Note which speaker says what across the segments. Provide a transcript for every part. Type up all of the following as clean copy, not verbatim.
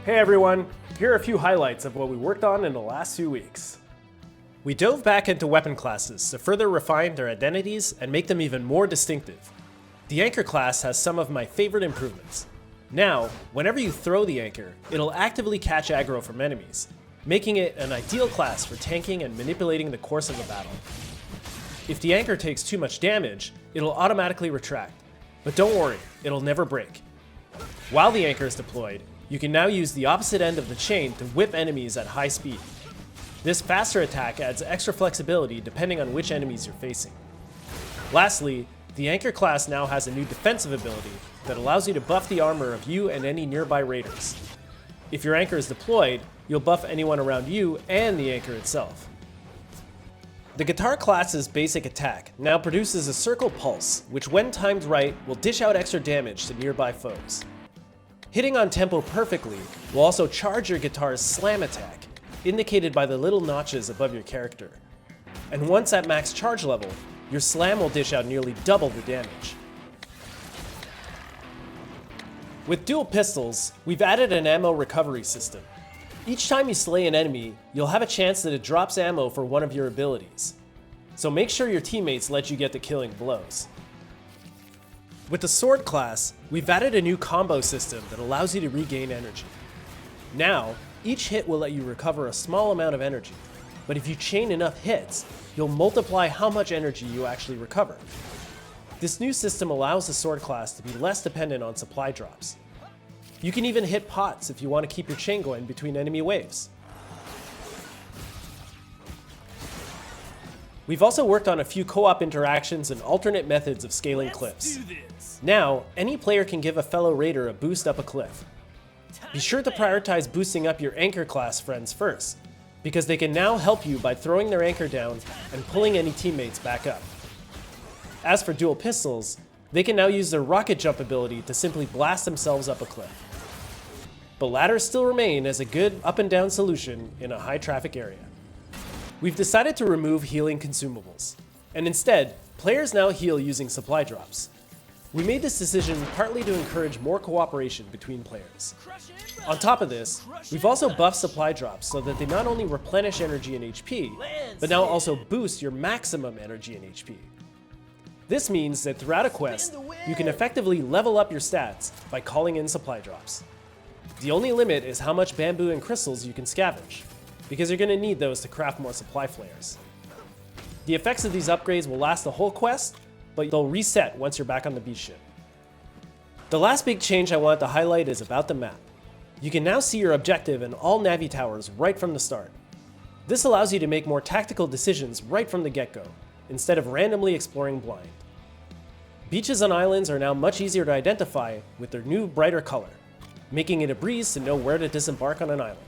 Speaker 1: Hey everyone, here are a few highlights of what we worked on in the last few weeks. We dove back into weapon classes to further refine their identities and make them even more distinctive. The Anchor class has some of my favorite improvements. Now, whenever you throw the Anchor, it'll actively catch aggro from enemies, making it an ideal class for tanking and manipulating the course of a battle. If the Anchor takes too much damage, it'll automatically retract, but don't worry, it'll never break. While the Anchor is deployed, you can now use the opposite end of the chain to whip enemies at high speed. This faster attack adds extra flexibility depending on which enemies you're facing. Lastly, the Anchor class now has a new defensive ability that allows you to buff the armor of you and any nearby raiders. If your Anchor is deployed, you'll buff anyone around you and the Anchor itself. The Guitar class's basic attack now produces a circle pulse, which when timed right will dish out extra damage to nearby foes. Hitting on tempo perfectly will also charge your guitar's slam attack, indicated by the little notches above your character. And once at max charge level, your slam will dish out nearly double the damage. With dual pistols, we've added an ammo recovery system. Each time you slay an enemy, you'll have a chance that it drops ammo for one of your abilities. So make sure your teammates let you get the killing blows. With the Sword class, we've added a new combo system that allows you to regain energy. Now, each hit will let you recover a small amount of energy, but if you chain enough hits, you'll multiply how much energy you actually recover. This new system allows the Sword class to be less dependent on supply drops. You can even hit pots if you want to keep your chain going between enemy waves. We've also worked on a few co-op interactions and alternate methods of scaling cliffs. Now, any player can give a fellow raider a boost up a cliff. Be sure to prioritize boosting up your Anchor class friends first, because they can now help you by throwing their Anchor down and pulling any teammates back up. As for dual pistols, they can now use their rocket jump ability to simply blast themselves up a cliff. But ladders still remain as a good up and down solution in a high traffic area. We've decided to remove healing consumables, and instead, players now heal using supply drops. We made this decision partly to encourage more cooperation between players. On top of this, we've also buffed supply drops so that they not only replenish energy and HP, but now also boost your maximum energy and HP. This means that throughout a quest, you can effectively level up your stats by calling in supply drops. The only limit is how much bamboo and crystals you can scavenge, because you're going to need those to craft more supply flares. The effects of these upgrades will last the whole quest, but they'll reset once you're back on the beach ship. The last big change I wanted to highlight is about the map. You can now see your objective in all Navi Towers right from the start. This allows you to make more tactical decisions right from the get-go, instead of randomly exploring blind. Beaches and islands are now much easier to identify with their new brighter color, making it a breeze to know where to disembark on an island.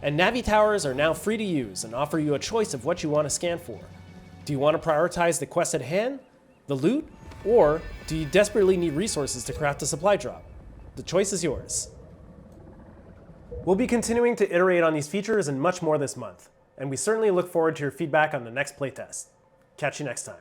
Speaker 1: And Navi Towers are now free to use and offer you a choice of what you want to scan for. Do you want to prioritize the quest at hand, the loot, or do you desperately need resources to craft a supply drop? The choice is yours. We'll be continuing to iterate on these features and much more this month, and we certainly look forward to your feedback on the next playtest. Catch you next time.